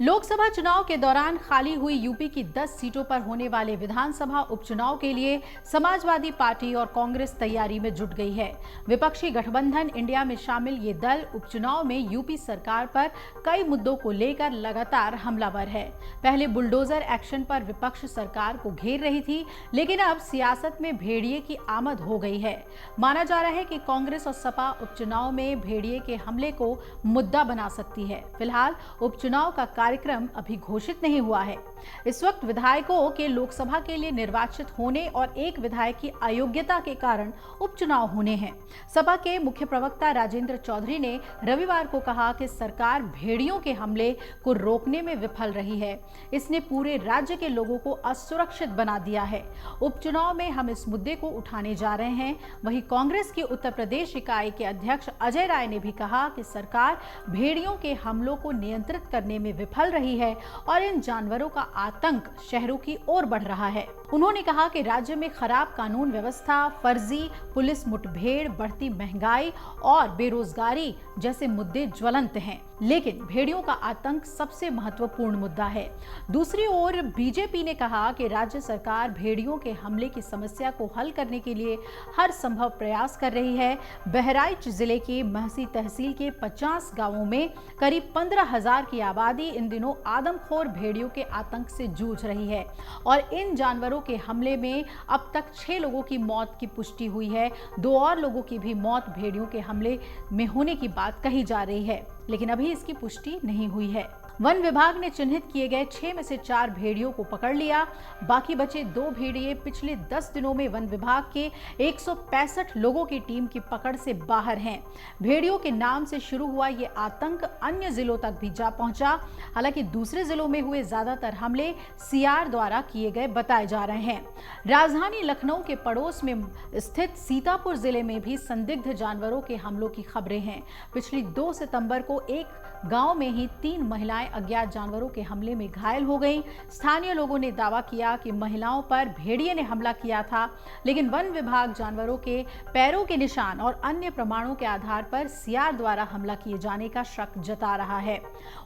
लोकसभा चुनाव के दौरान खाली हुई यूपी की 10 सीटों पर होने वाले विधानसभा उपचुनाव के लिए समाजवादी पार्टी और कांग्रेस तैयारी में जुट गई है। विपक्षी गठबंधन इंडिया में शामिल ये दल उपचुनाव में यूपी सरकार पर कई मुद्दों को लेकर लगातार हमलावर है। पहले बुलडोजर एक्शन पर विपक्ष सरकार को घेर रही थी, लेकिन अब सियासत में भेड़िए की आमद हो गई है। माना जा रहा है कि कांग्रेस और सपा उपचुनाव में भेड़िए के हमले को मुद्दा बना सकती है। फिलहाल उपचुनाव का कार्यक्रम अभी घोषित नहीं हुआ है। इस वक्त विधायकों के लोकसभा के लिए निर्वाचित होने और एक विधायक की अयोग्यता के कारण उपचुनाव होने हैं। सपा के मुख्य प्रवक्ता राजेंद्र चौधरी ने रविवार को कहा कि सरकार भेड़ियों के हमले को रोकने में विफल रही है। इसने पूरे राज्य के लोगों को असुरक्षित बना दिया है। उपचुनाव में हम इस मुद्दे को उठाने जा रहे हैं। वहीं कांग्रेस की उत्तर प्रदेश इकाई के अध्यक्ष अजय राय ने भी कहा कि सरकार भेड़ियों के हमलों को नियंत्रित करने में विफल रही है और इन जानवरों का आतंक शहरों की ओर बढ़ रहा है। उन्होंने कहा कि राज्य में खराब कानून व्यवस्था, फर्जी पुलिस मुठभेड़, बढ़ती महंगाई और बेरोजगारी जैसे मुद्दे ज्वलंत हैं, लेकिन भेड़ियों का आतंक सबसे महत्वपूर्ण मुद्दा है। दूसरी ओर बीजेपी ने कहा कि राज्य सरकार भेड़ियों के हमले की समस्या को हल करने के लिए हर संभव प्रयास कर रही है। बहराइच जिले के महसी तहसील के 50 गांवों में करीब 15,000 की आबादी इन दिनों आदमखोर भेड़ियों के आतंक से जूझ रही है और इन जानवरों के हमले में अब तक 6 लोगों की मौत की पुष्टि हुई है। 2 और लोगों की भी मौत भेड़ियों के हमले में होने की बात कही जा रही है, लेकिन अभी इसकी पुष्टि नहीं हुई है। वन विभाग ने चिन्हित किए गए 6 में से 4 भेड़ियों को पकड़ लिया। बाकी बचे 2 भेड़िए पिछले 10 दिनों में वन विभाग के 165 लोगों की टीम की पकड़ से बाहर हैं। भेड़ियों के नाम से शुरू हुआ ये आतंक अन्य जिलों तक भी जा पहुंचा। हालांकि दूसरे जिलों में हुए ज्यादातर हमले सीआर द्वारा किए गए बताए जा रहे हैं। राजधानी लखनऊ के पड़ोस में स्थित सीतापुर जिले में भी संदिग्ध जानवरों के हमलों की खबरें हैं। पिछली 2 सितंबर को एक गांव में ही 3 महिलाएं अज्ञात जानवरों के हमले में घायल हो गईं। स्थानीय लोगों ने दावा किया कि महिलाओं पर भेड़िए ने हमला किया था, लेकिन वन विभाग जानवरों के पैरों के निशान और अन्य प्रमाणों के आधार पर सीआर द्वारा हमला किए जाने का शक जता रहा है।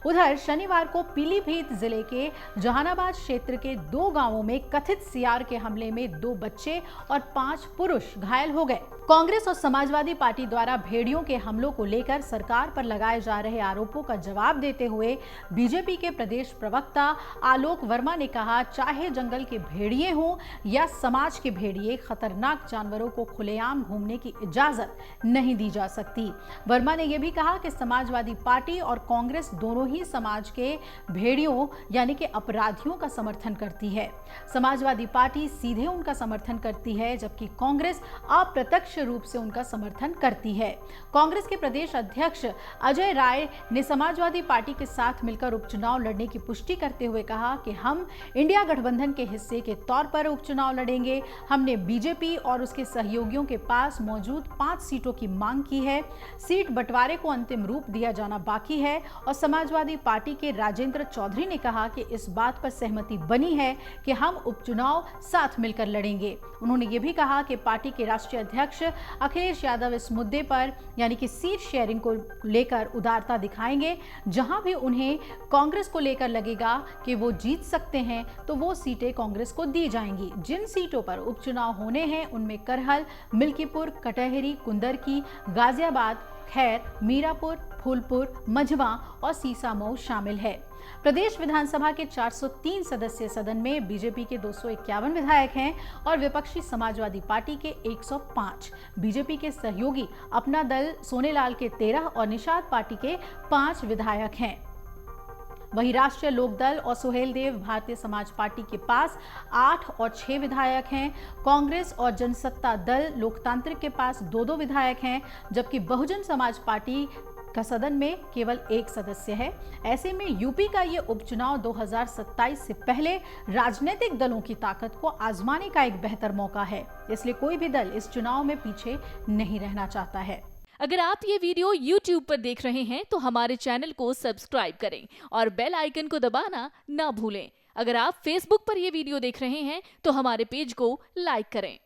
उधर शनिवार को पीलीभीत जिले के जहानाबाद क्षेत्र के 2 गांवों में कथित सीआर के हमले में 2 बच्चे और 5 पुरुष घायल हो गए। कांग्रेस और समाजवादी पार्टी द्वारा भेड़ियों के हमलों को लेकर सरकार पर लगाए जा रहे आरोपों का जवाब देते हुए बीजेपी के प्रदेश प्रवक्ता आलोक वर्मा ने कहा, चाहे जंगल के भेड़िए हों या समाज के भेड़िए, खतरनाक जानवरों को खुलेआम घूमने की इजाजत नहीं दी जा सकती। वर्मा ने यह भी कहा कि समाजवादी पार्टी और कांग्रेस दोनों ही समाज के भेड़ियों यानी कि अपराधियों का समर्थन करती है। समाजवादी पार्टी सीधे उनका समर्थन करती है, जबकि कांग्रेस अप्रत्यक्ष रूप से उनका समर्थन करती है। कांग्रेस के प्रदेश अध्यक्ष अजय राय ने समाजवादी पार्टी के साथ मिलकर उपचुनाव लड़ने की पुष्टि करते हुए कहा कि हम इंडिया गठबंधन के हिस्से के तौर पर उपचुनाव लड़ेंगे। हमने बीजेपी और उसके सहयोगियों के पास मौजूद 5 सीटों की मांग की है। सीट बंटवारे को अंतिम रूप दिया जाना बाकी है और समाजवादी पार्टी के राजेंद्र चौधरी ने कहा कि इस बात पर सहमति बनी है कि हम उपचुनाव साथ मिलकर लड़ेंगे। उन्होंने ये भी कहा कि पार्टी के राष्ट्रीय अध्यक्ष अखिलेश यादव इस मुद्दे पर यानी कि सीट शेयरिंग को लेकर उदारता दिखाएंगे। जहां भी उन्हें कांग्रेस को लेकर लगेगा कि वो जीत सकते हैं तो वो सीटें कांग्रेस को दी जाएंगी। जिन सीटों पर उपचुनाव होने हैं उनमें करहल, मिल्कीपुर, कटहरी, कुंदरकी, गाजियाबाद, खैर, मीरापुर, फूलपुर, मझवा और सीसामऊ शामिल है। प्रदेश विधानसभा के 403 सदस्यीय सदन में बीजेपी के 251 विधायक हैं और विपक्षी समाजवादी पार्टी के 105। बीजेपी के सहयोगी अपना दल सोनेलाल के 13 और निषाद पार्टी के 5 विधायक हैं। वहीं राष्ट्रीय लोकदल और सुहेलदेव भारतीय समाज पार्टी के पास 8 और 6 विधायक हैं। कांग्रेस और जनसत्ता दल लोकतांत्रिक के पास 2-2 विधायक हैं, जबकि बहुजन समाज पार्टी का सदन में केवल 1 सदस्य है। ऐसे में यूपी का ये उपचुनाव 2027 से पहले राजनीतिक दलों की ताकत को आजमाने का एक बेहतर मौका है। इसलिए कोई भी दल इस चुनाव में पीछे नहीं रहना चाहता है। अगर आप ये वीडियो YouTube पर देख रहे हैं तो हमारे चैनल को सब्सक्राइब करें और बेल आइकन को दबाना ना भूलें। अगर आप Facebook पर ये वीडियो देख रहे हैं तो हमारे पेज को लाइक करें।